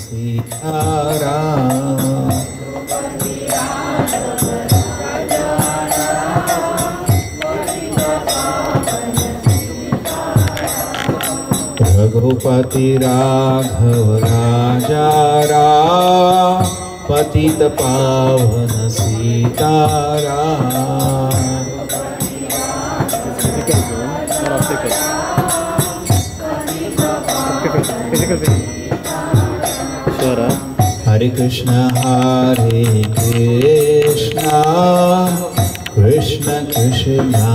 सीताराम रघुपति राघव राजा राम पतित पावन सीताराम हरे कृष्णा कृष्ण कृष्णा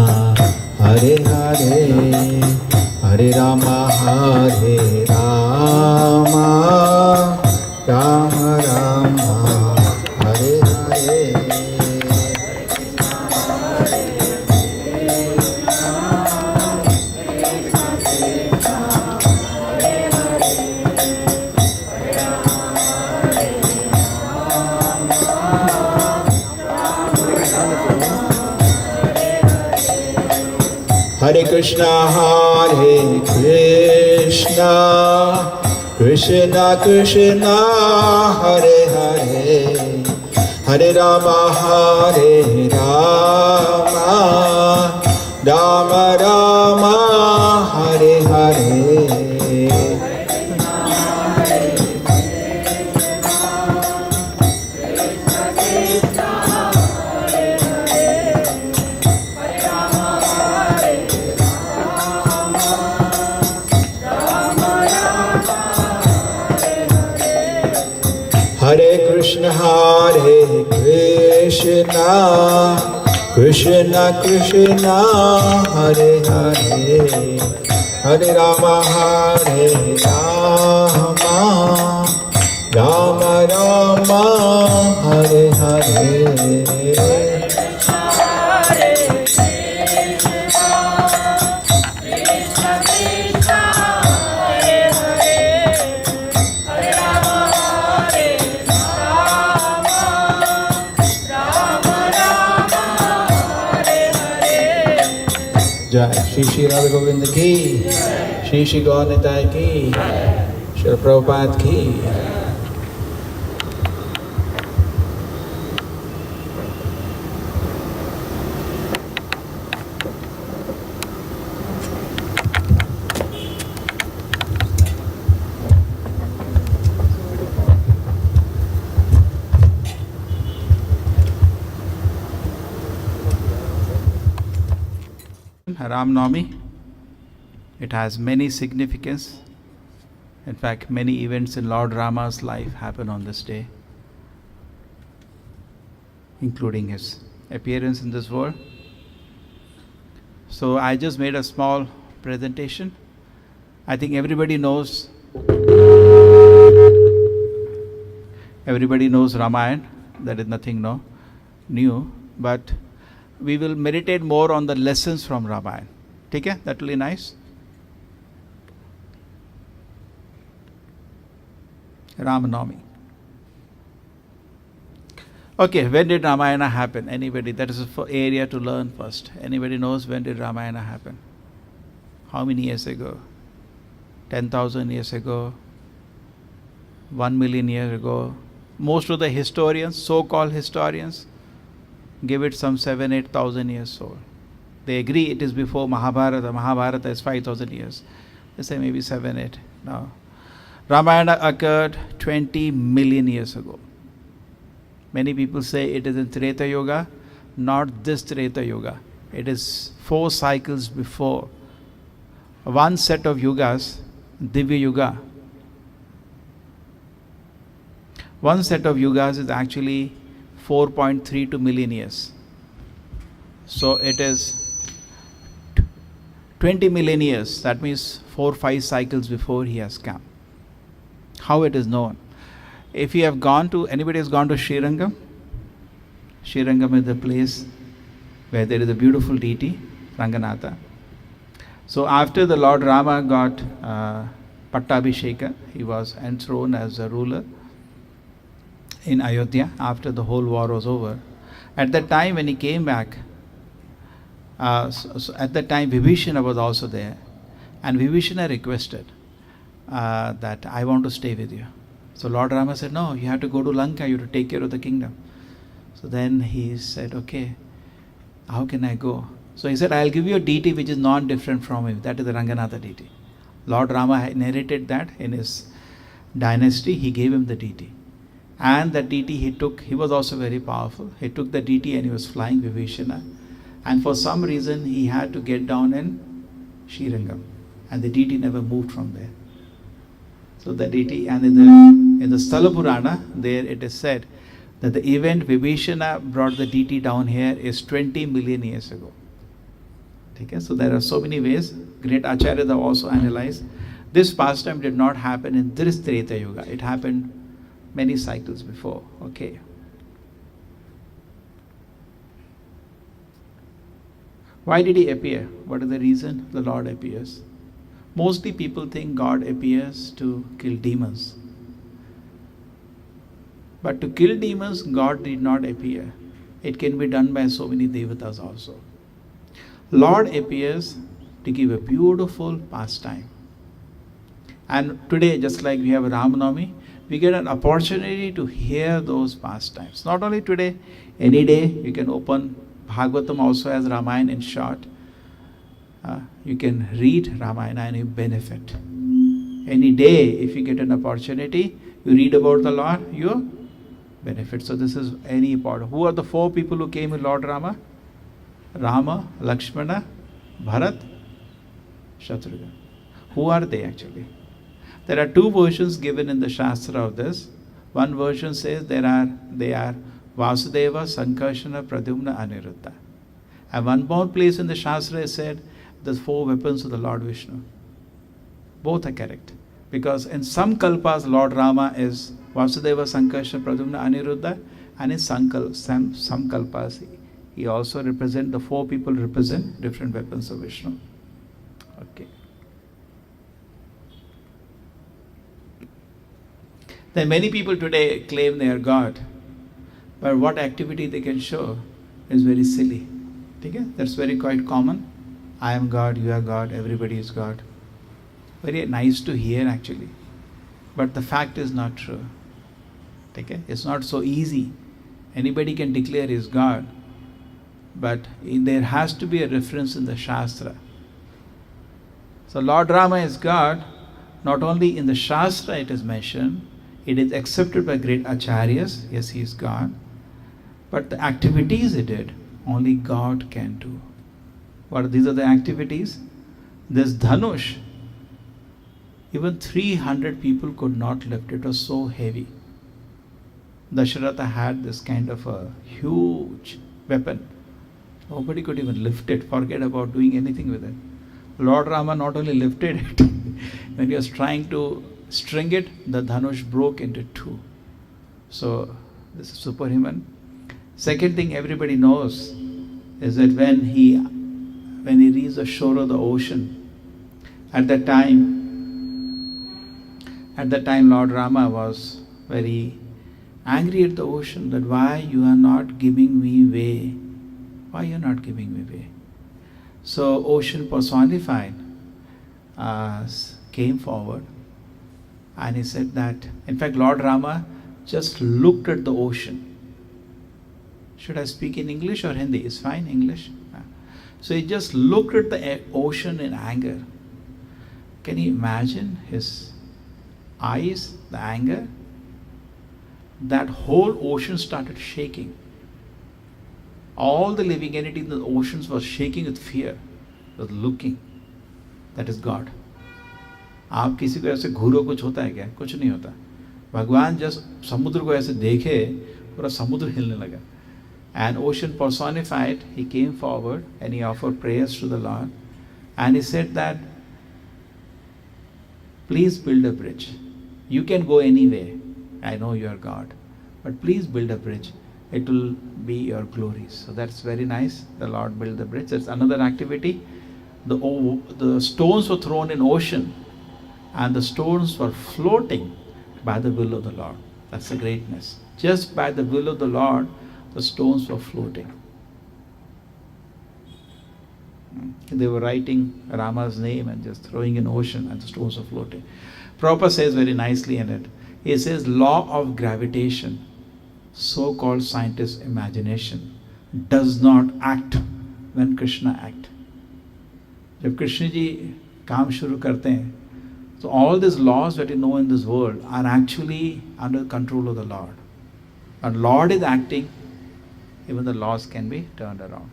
हरे हरे हरे राम राम राम हरे हरे हरे कृष्णा कृष्ण कृष्ण हरे हरे हरे राम राम राम हरे हरे हरे कृष्ण कृष्ण कृष्ण हरे हरे हरे राम राम राम हरे हरे जय श्री श्री राधा गोविंद की, श्री श्री गौर निताय की, श्री प्रभुपाद की। Ram Navami, it has many significance. In fact, many events in Lord Rama's life happen on this day, including his appearance in this world. So I just made a small presentation. I think everybody knows Ramayana. That is nothing new, but we will meditate more on the lessons from Ramayana. Okay, that will be nice. Ram Navami. Okay, when did Ramayana happen? Anybody? That is the area to learn first. Anybody knows when did Ramayana happen? How many years ago? 10,000 years ago? 1 million years ago? Most of the historians, so-called historians, give it some 7,000-8,000 years old. They agree it is before Mahabharata. Mahabharata is 5,000 years. They say maybe 7-8. No. Ramayana occurred 20 million years ago. Many people say it is in Treta Yuga. Not this Treta Yuga. It is 4 cycles before. One set of yugas, Divya Yuga. One set of yugas is actually 4.32 million years. So it is 20 million years. That means 4-5 cycles before he has come. How it is known? If you have gone to, anybody has gone to Srirangam? Srirangam is the place where there is a beautiful deity, Ranganatha. So after the Lord Rama got Pattabhisheka, he was enthroned as a ruler in Ayodhya after the whole war was over. At that time when he came back, at that time Vibhishana was also there, and Vibhishana requested, that I want to stay with you. So Lord Rama said, no, you have to go to Lanka, you have to take care of the kingdom. So then he said, okay, how can I go? So he said, I'll give you a deity which is non-different from him. That is the Ranganatha deity. Lord Rama inherited that in his dynasty. He gave him the deity. And the deity he was also very powerful. He took the deity and he was flying Vibhishana. And for some reason, he had to get down in Srirangam. And the deity never moved from there. So the deity, and in the Sthala Purana, there it is said that the event Vibhishana brought the deity down here is 20 million years ago. Okay? So there are so many ways. Great acharyas have also analyzed. This pastime did not happen in this Treta Yuga. It happened many cycles before. Okay. Why did he appear? What is the reason the Lord appears? Mostly people think God appears to kill demons. But to kill demons, God did not appear. It can be done by so many devatas also. Lord appears to give a beautiful pastime. And today, just like we have Ram Navami, we get an opportunity to hear those pastimes. Not only today, any day you can open Bhagavatam also as Ramayana in short. You can read Ramayana and you benefit. Any day, if you get an opportunity, you read about the Lord, you benefit. So this is any important. Who are the four people who came with Lord Rama? Rama, Lakshmana, Bharat, Shatrughan. Who are they actually? There are two versions given in the Shastra of this. One version says they are Vasudeva, Sankarshana, Pradyumna, Aniruddha. And one more place in the Shastra is said the four weapons of the Lord Vishnu. Both are correct. Because in some kalpas, Lord Rama is Vasudeva, Sankarshana, Pradyumna, Aniruddha, and in some kalpas, he also represents, the four people represent different weapons of Vishnu. Okay. Then many people today claim they are God, but what activity they can show is very silly. Okay? That's very quite common. I am God, you are God, everybody is God. Very nice to hear actually. But the fact is not true. Okay? It's not so easy. Anybody can declare he is God, but there has to be a reference in the Shastra. So Lord Rama is God. Not only in the Shastra it is mentioned, it is accepted by great acharyas, yes, he is God. But the activities he did, only God can do. These are the activities? This Dhanush, even 300 people could not lift. It was so heavy. Dasharatha had this kind of a huge weapon. Nobody could even lift it, forget about doing anything with it. Lord Rama not only lifted it, when he was trying to string it, the Dhanush broke into two. So this is superhuman. Second thing everybody knows is that when he reached the shore of the ocean, at that time Lord Rama was very angry at the ocean that why you are not giving me way. Why you are not giving me way? So ocean personified came forward and he said that, in fact, Lord Rama just looked at the ocean. Should I speak in English or Hindi? It's fine, English. So he just looked at the ocean in anger. Can you imagine his eyes, the anger? That whole ocean started shaking. All the living entity in the oceans was shaking with fear, was looking. That is God. आप किसी को ऐसे घूरो कुछ होता है क्या? कुछ नहीं होता. भगवान जब समुद्र को ऐसे देखे, पूरा समुद्र हिलने लगा. And ocean personified, he came forward and he offered prayers to the Lord. And he said that, please build a bridge. You can go anywhere. I know you are God. But please build a bridge. It will be your glory. So that's very nice. The Lord built the bridge. That's another activity. The stones were thrown in ocean and the stones were floating by the will of the Lord. That's the greatness. Just by the will of the Lord, the stones were floating. They were writing Rama's name and just throwing in ocean and the stones were floating. Prabhupada says very nicely in it. He says, law of gravitation, so-called scientist imagination, does not act when Krishna act. जब कृष्ण जी काम शुरू करते हैं, so all these laws that you know in this world are actually under control of the Lord. And Lord is acting, even the laws can be turned around.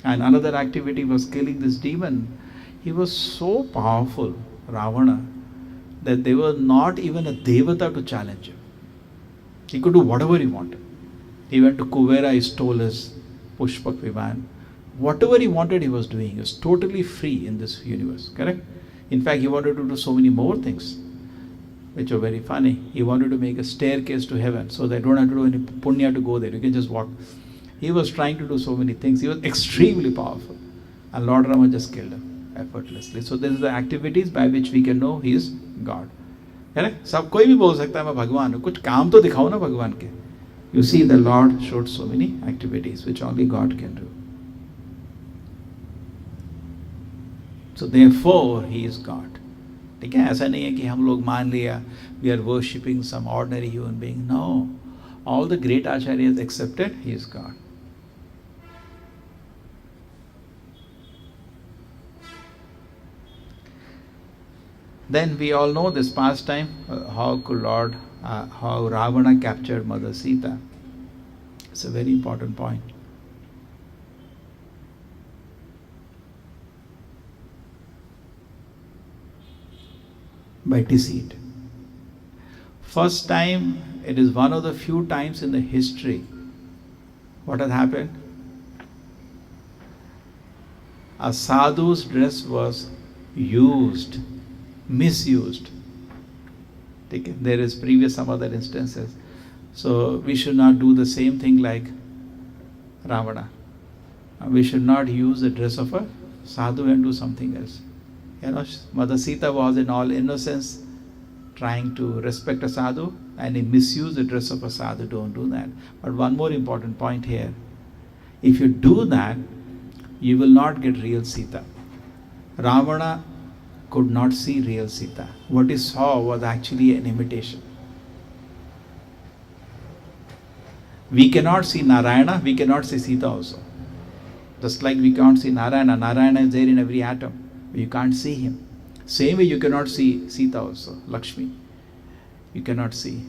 And another activity was killing this demon. He was so powerful, Ravana, that there was not even a devata to challenge him. He could do whatever he wanted. He went to Kuvera, he stole his Pushpak Viman. Whatever he wanted, he was doing. He was totally free in this universe, correct? In fact, he wanted to do so many more things, which are very funny. He wanted to make a staircase to heaven, so they don't have to do any punya to go there. You can just walk. He was trying to do so many things. He was extremely powerful. And Lord Rama just killed him effortlessly. So these are the activities by which we can know he is God. Correct? सब कोई भी बोल सकता है मैं भगवान हूँ. कुछ काम तो दिखाओ ना भगवान के. You see, the Lord showed so many activities which only God can do. So therefore, he is God. ठीक है? ऐसा नहीं है कि हम लोग मान लिया we are worshipping some ordinary human being. No. All the great acharyas accepted he is God. Then we all know this pastime, how Ravana captured Mother Sita. It's a very important point. By deceit. First time, it is one of the few times in the history. What has happened? A sadhu's dress was used, misused. There is previous some other instances. So we should not do the same thing like Ravana. We should not use the dress of a sadhu and do something else. You know, Mother Sita was in all innocence trying to respect a sadhu, and he misused the dress of a sadhu. Don't do that. But one more important point here. If you do that, you will not get real Sita. Ravana could not see real Sita. What he saw was actually an imitation. We cannot see Narayana, we cannot see Sita also. Just like we can't see Narayana. Narayana is there in every atom. You can't see him. Same way you cannot see Sita also, Lakshmi. You cannot see.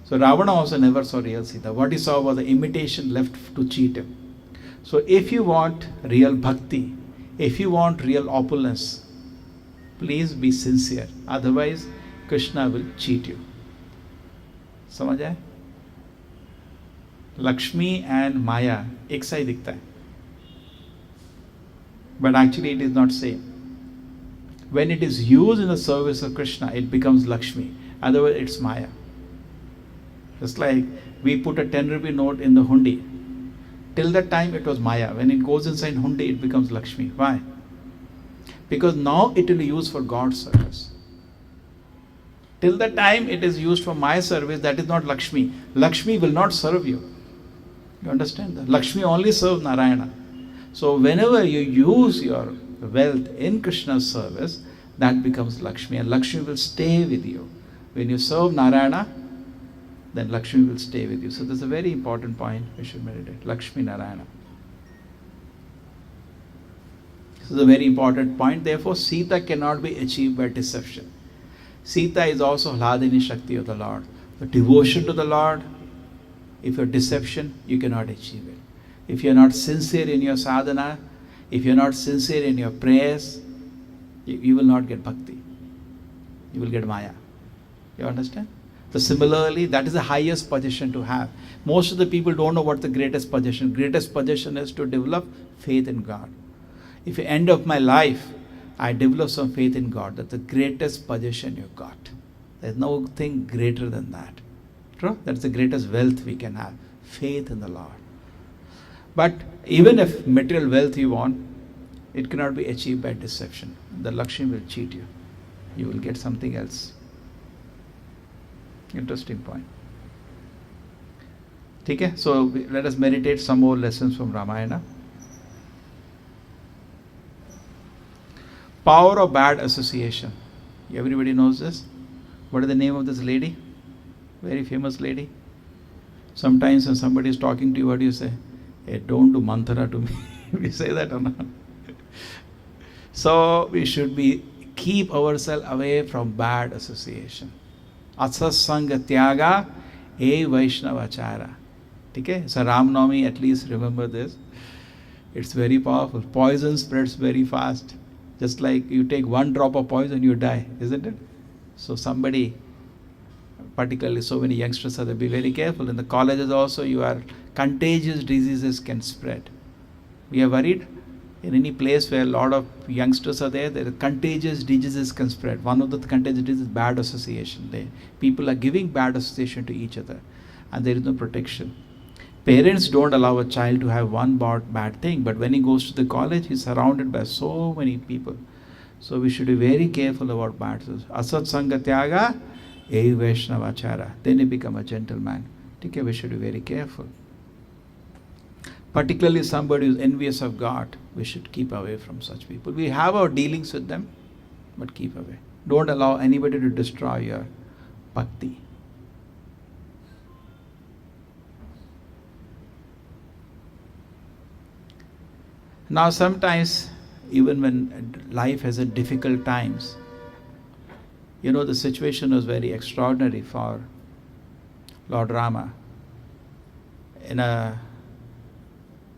So Ravana also never saw real Sita. What he saw was the imitation left to cheat him. So if you want real bhakti, if you want real opulence, please be sincere. Otherwise, Krishna will cheat you. समझ आए? Lakshmi and Maya एक सा ही दिखता है. But actually it is not same. When it is used in the service of Krishna, it becomes Lakshmi. Otherwise, it's Maya. Just like we put a 10 rupee note in the hundi. Till that time, it was Maya. When it goes inside hundi, it becomes Lakshmi. Why? Because now it will be used for God's service. Till the time it is used for my service, that is not Lakshmi. Lakshmi will not serve you. You understand that? Lakshmi only serves Narayana. So whenever you use your wealth in Krishna's service, that becomes Lakshmi, and Lakshmi will stay with you. When you serve Narayana, then Lakshmi will stay with you. So this is a very important point we should meditate. Lakshmi Narayana. This is a very important point. Therefore, Sita cannot be achieved by deception. Sita is also Hladini Shakti of the Lord. The devotion to the Lord, if you're deception, you cannot achieve it. If you're not sincere in your sadhana, if you're not sincere in your prayers, you will not get bhakti. You will get Maya. You understand? So similarly, that is the highest position to have. Most of the people don't know what the greatest position. Greatest position is to develop faith in God. If at the end of my life, I develop some faith in God, that's the greatest position you got. There's no thing greater than that. True? That's the greatest wealth we can have. Faith in the Lord. But even if material wealth you want, it cannot be achieved by deception. The Lakshmi will cheat you. You will get something else. Interesting point. Okay? So let us meditate some more lessons from Ramayana. Power of bad association. Everybody knows this? What is the name of this lady? Very famous lady. Sometimes when somebody is talking to you, what do you say? Hey, don't do mantra to me. We say that or not? So we should keep ourselves away from bad association. Asatsanga tyaga e Vaishnavachara. Okay? So Ram Navami, at least remember this. It's very powerful. Poison spreads very fast. Just like you take one drop of poison, you die, isn't it? So somebody, particularly so many youngsters are there, be very careful. In the colleges also, contagious diseases can spread. We are worried. In any place where a lot of youngsters are there contagious diseases can spread. One of the contagious diseases is bad association. People are giving bad association to each other, and there is no protection. Parents don't allow a child to have one bad thing, but when he goes to the college, he's surrounded by so many people. So we should be very careful about bad association. Asat Sanga Tyaga, E Vaishnavachara. Then you become a gentleman. Okay, we should be very careful. Particularly somebody who is envious of God, we should keep away from such people. We have our dealings with them, but keep away. Don't allow anybody to destroy your bhakti. Now sometimes, even when life has a difficult times, the situation was very extraordinary for Lord Rama.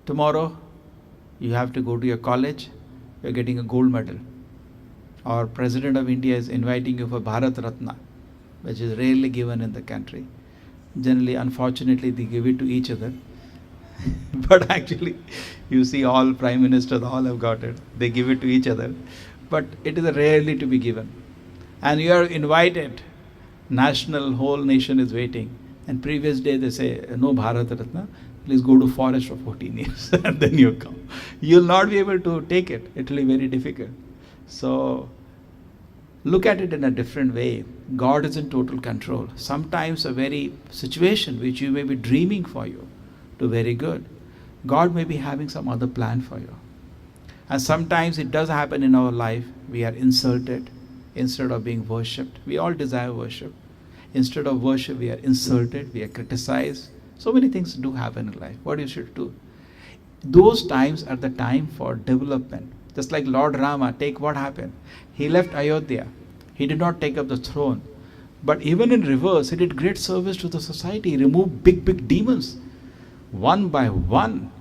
Tomorrow, you have to go to your college, you're getting a gold medal. Our President of India is inviting you for Bharat Ratna, which is rarely given in the country. Generally, unfortunately, they give it to each other. But actually, you see all Prime Ministers, all have got it. They give it to each other. But it is rarely to be given. And you are invited. Whole nation is waiting. And previous day they say, no Bharat Ratna. Please go to forest for 14 years and then you come. You'll not be able to take it. It will be very difficult. So look at it in a different way. God is in total control. Sometimes a very situation which you may be dreaming for you to very good, God may be having some other plan for you. And sometimes it does happen in our life. We are insulted instead of being worshipped. We all desire worship. Instead of worship, we are insulted, we are criticized. So many things do happen in life. What you should do? Those times are the time for development. Just like Lord Rama, take what happened. He left Ayodhya. He did not take up the throne. But even in reverse, he did great service to the society. He removed big demons. One by one.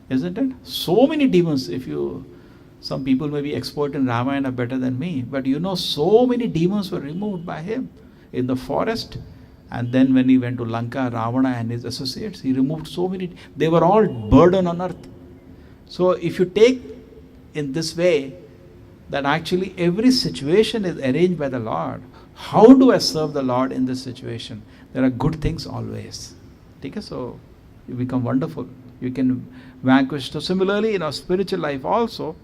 Isn't it? So many demons. Some people may be expert in Ramayana better than me. But so many demons were removed by him in the forest. And then when he went to Lanka, Ravana and his associates, he removed so many. They were all burden on earth. So if you take in this way, that actually every situation is arranged by the Lord. How do I serve the Lord in this situation? There are good things always. Okay, so you become wonderful. You can vanquish. So similarly, in our spiritual life also,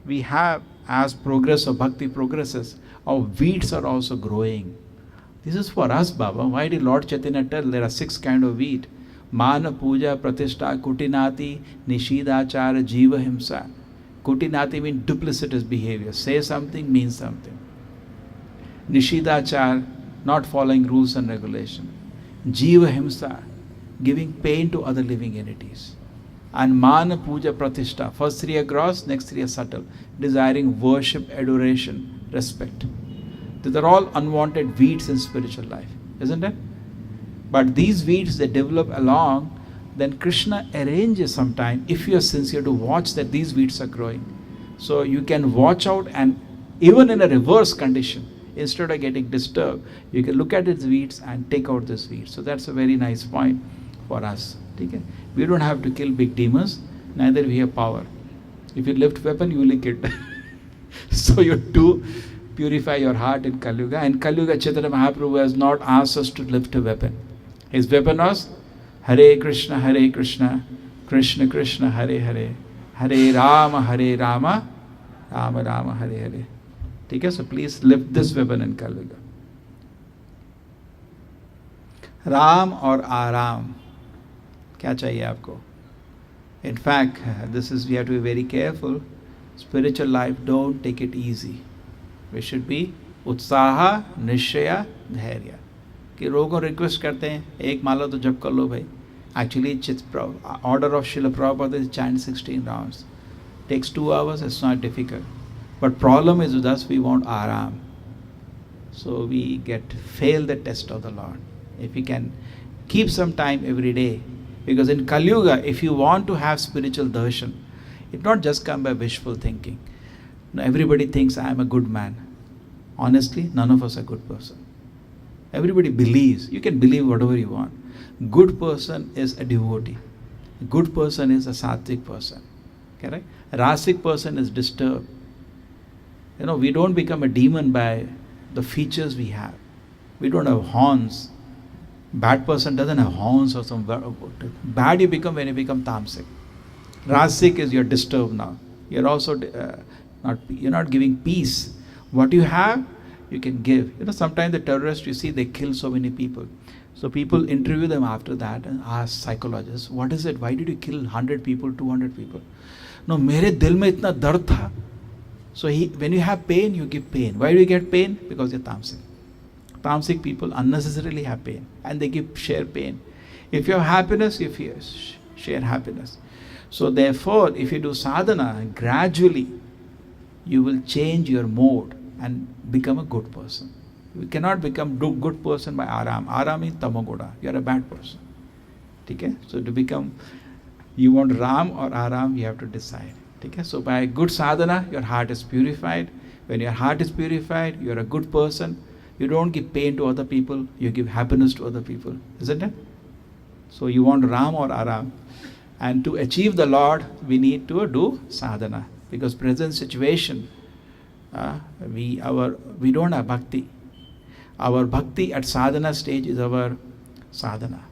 we have, as progress of bhakti progresses, our weeds are also growing. This is for us, Baba. Why did Lord Chaitanya tell there are 6 kinds of wheat? Mana, Puja, Pratishtha, Kutinati, Nishidachara, Jiva, Himsa. Kutinati means duplicitous behavior. Say something, means something. Nishidachara, not following rules and regulation. Jiva, Himsa, giving pain to other living entities. And Mana, Puja, Pratishtha. First 3 are gross, next 3 are subtle. Desiring worship, adoration, respect. These are all unwanted weeds in spiritual life, isn't it? But these weeds, they develop along, then Krishna arranges sometime, if you are sincere, to watch that these weeds are growing. So you can watch out, and even in a reverse condition, instead of getting disturbed, you can look at these weeds and take out these weeds. So that's a very nice point for us. Okay? We don't have to kill big demons, neither we have power. If you lift weapon, you will kill. So you do purify your heart in Kali Yuga. And Kali Yuga, Chaitanya Mahaprabhu has not asked us to lift a weapon. His weapon was Hare Krishna, Krishna Krishna, Hare Hare, Hare Rama, Rama Rama, Hare Hare. Okay, so please lift this weapon in Kali Yuga. Ram or Aram? क्या चाहिए आपको? In fact, we have to be very careful. Spiritual life, don't take it easy. We should be Utsaha, Nishaya, धैर्य कि लोगों को request करते हैं एक माला तो जप कर लो भाई. Actually, order of Srila Prabhupada is chant 16 rounds. Takes 2 hours, it's not difficult. But problem is with us, we want aram. So we fail the test of the Lord. If we can keep some time every day, because in Kali Yuga, if you want to have spiritual darshan, it not just come by wishful thinking. No, everybody thinks I am a good man. Honestly, none of us are good person. Everybody believes. You can believe whatever you want. Good person is a devotee. Good person is a sattvic person. Correct? A rasic person is disturbed. We don't become a demon by the features we have. We don't have horns. Bad person doesn't have horns or some bad you become when you become tamasic. Rasic is you're disturbed now. You're also you're not giving peace. What you have, you can give. Sometimes the terrorists, you see, they kill so many people. So people interview them after that and ask psychologists, what is it? Why did you kill 100 people, 200 people? No, mere dil mein itna dard tha. So when you have pain, you give pain. Why do you get pain? Because you're tamasic. Tamasic people unnecessarily have pain and they share pain. If you have happiness, you share happiness. So therefore, if you do sadhana, gradually you will change your mode and become a good person. You cannot become good person by aram. Aram is tamagoda. You are a bad person. Okay? So to become, you want Ram or Aram, you have to decide. Okay? So by good sadhana, your heart is purified. When your heart is purified, you are a good person. You don't give pain to other people. You give happiness to other people. Isn't it? So you want Ram or Aram. And to achieve the Lord, we need to do sadhana. Because present situation, we don't have bhakti. Our bhakti at sadhana stage is our sadhana.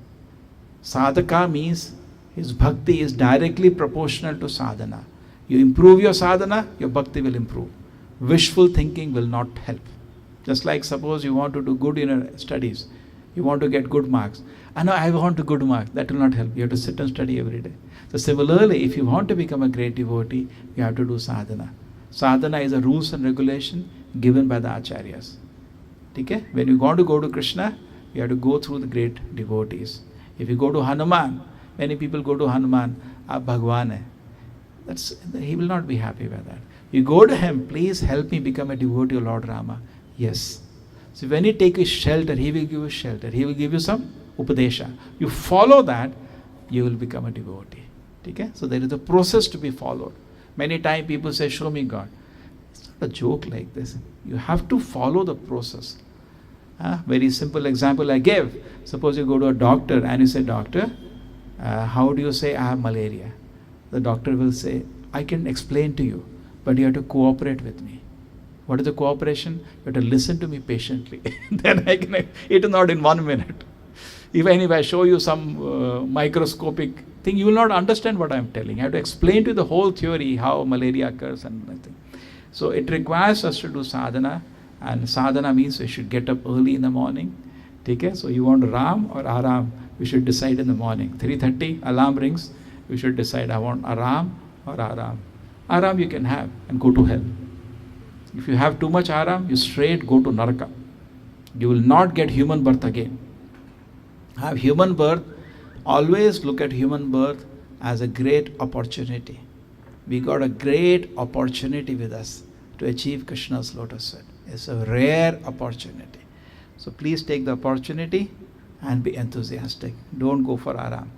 Sadhaka means his bhakti is directly proportional to sadhana. You improve your sadhana, your bhakti will improve. Wishful thinking will not help. Just like suppose you want to do good in your studies, you want to get good marks. I want a good mark. That will not help. You have to sit and study every day. So similarly, if you want to become a great devotee, you have to do sadhana. Sadhana is a rules and regulation given by the acharyas. Okay? When you want to go to Krishna, you have to go through the great devotees. If you go to Hanuman, many people go to Hanuman, Bhagwan hai. He will not be happy with that. You go to him, please help me become a devotee of Lord Rama. Yes. So when you take his shelter, he will give you shelter. He will give you some upadesha. You follow that, you will become a devotee. Okay? So there is a process to be followed. Many times people say, show me God. It's not a joke like this. You have to follow the process. Very simple example I gave. Suppose you go to a doctor and you say, doctor, how do you say I have malaria? The doctor will say, I can explain to you, but you have to cooperate with me. What is the cooperation? You have to listen to me patiently. Then it is not in 1 minute. Even if I show you some microscopic thing, you will not understand what I am telling. I have to explain to you the whole theory, how malaria occurs and everything. So it requires us to do sadhana. And sadhana means we should get up early in the morning. Okay? So you want Ram or Aram, we should decide in the morning. 3:30, alarm rings. We should decide, I want Aram or Aram. Aram you can have and go to hell. If you have too much Aram, you straight go to Naraka. You will not get human birth again. Have human birth, always look at human birth as a great opportunity. We got a great opportunity with us to achieve Krishna's lotus feet. It's a rare opportunity. So please take the opportunity and be enthusiastic. Don't go for Aram.